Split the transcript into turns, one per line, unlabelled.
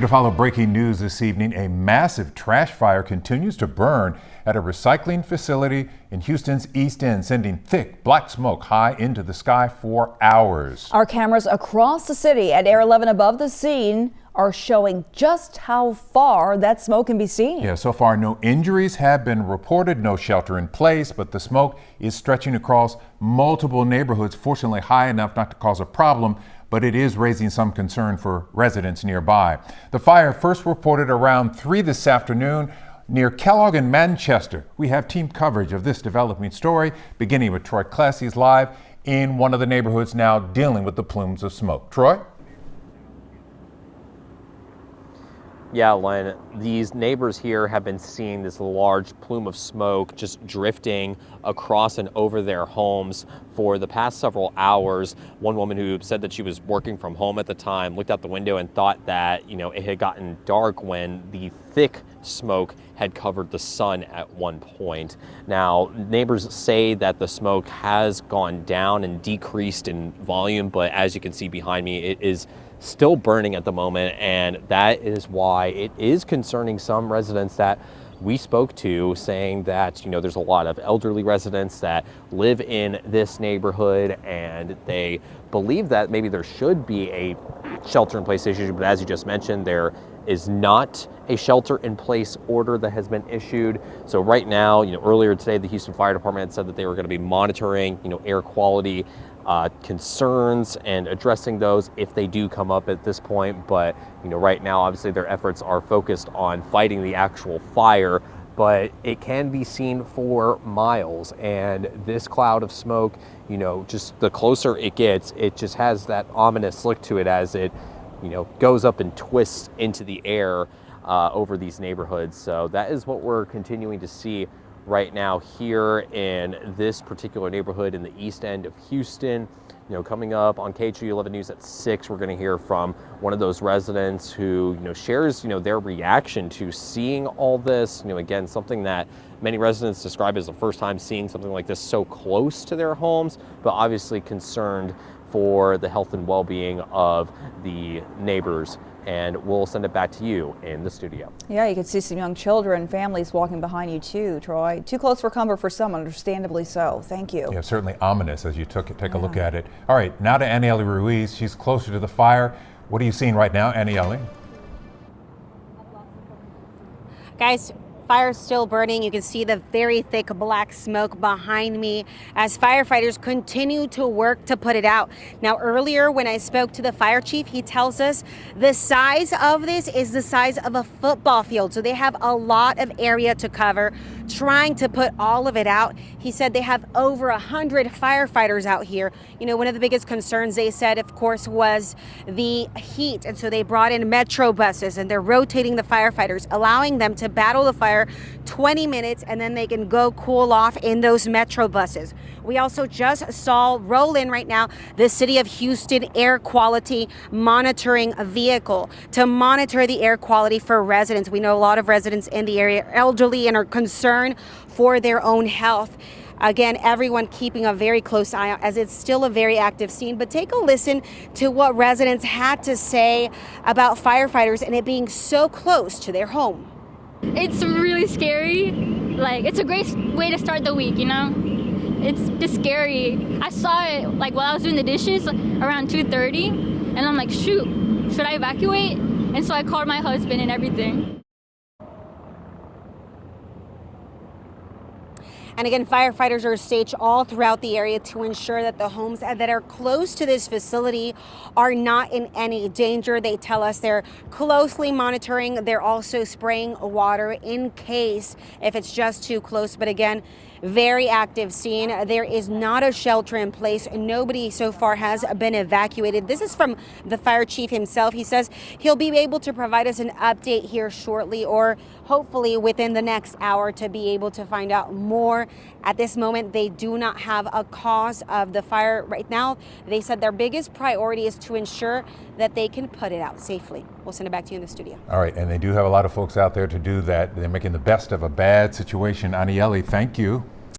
To follow breaking news this evening, a massive trash fire continues to burn at a recycling facility in Houston's East End, sending thick black smoke high into the sky for hours.
Our cameras across the city at Air 11 above the scene are showing just how far that smoke can be seen.
Yeah, so far no injuries have been reported, no shelter in place, but the smoke is stretching across multiple neighborhoods, fortunately high enough not to cause a problem, but it is raising some concern for residents nearby. The fire first reported around 3 this afternoon near Kellogg and Manchester. We have team coverage of this developing story, beginning with Troy Classy's live in one of the neighborhoods now dealing with the plumes of smoke. Troy?
Yeah, Len, these neighbors here have been seeing this large plume of smoke just drifting across and over their homes for the past several hours. One woman who said that she was working from home at the time looked out the window and thought that, it had gotten dark when the thick smoke had covered the sun at one point. Now, neighbors say that the smoke has gone down and decreased in volume, but as you can see behind me, it is still burning at the moment, and that is why it is concerning some residents that we spoke to, saying that there's a lot of elderly residents that live in this neighborhood, and they believe that maybe there should be a shelter-in-place issue, but as you just mentioned, there is not a shelter-in-place order that has been issued. So right now, earlier today, the Houston Fire Department had said that they were going to be monitoring, air quality concerns and addressing those if they do come up at this point. But right now, obviously their efforts are focused on fighting the actual fire, but it can be seen for miles. And this cloud of smoke, just the closer it gets, it just has that ominous look to it as it goes up and twists into the air over these neighborhoods. So that is what we're continuing to see right now here in this particular neighborhood in the East End of Houston. Coming up on KHU 11 News at 6, we're going to hear from one of those residents who shares their reaction to seeing all this. Again, something that many residents describe as the first time seeing something like this so close to their homes, but obviously concerned for the health and well-being of the neighbors. And we'll send it back to you in the studio.
Yeah, you can see some young children, families walking behind you too, Troy. Too close for comfort for some, understandably so. Thank you.
Yeah, certainly ominous as you take a look at it. All right, now to Annie Ellie Ruiz. She's closer to the fire. What are you seeing right now, Annie Ellie?
Guys, fire's still burning. You can see the very thick black smoke behind me as firefighters continue to work to put it out. Now, earlier when I spoke to the fire chief, he tells us the size of this is the size of a football field. So they have a lot of area to cover, trying to put all of it out. He said they have over 100 firefighters out here. One of the biggest concerns they said, of course, was the heat. And so they brought in metro buses and they're rotating the firefighters, allowing them to battle the fire 20 minutes, and then they can go cool off in those metro buses. We also just saw roll in right now the City of Houston air quality monitoring vehicle to monitor the air quality for residents. We know a lot of residents in the area are elderly and are concerned for their own health. Again, everyone keeping a very close eye out as it's still a very active scene. But take a listen to what residents had to say about firefighters and it being so close to their home.
It's really scary. It's a great way to start the week, It's just scary. I saw it while I was doing the dishes around 2:30, and I'm like, shoot, should I evacuate? And so I called my husband and everything.
And again, firefighters are staged all throughout the area to ensure that the homes that are close to this facility are not in any danger. They tell us they're closely monitoring. They're also spraying water in case if it's just too close. But again, very active scene. There is not a shelter in place. Nobody so far has been evacuated. This is from the fire chief himself. He says he'll be able to provide us an update here shortly, or hopefully within the next hour, to be able to find out more. At this moment, they do not have a cause of the fire right now. They said their biggest priority is to ensure that they can put it out safely. We'll send it back to you in the studio.
All right, and they do have a lot of folks out there to do that. They're making the best of a bad situation. Annie Ellie, thank you.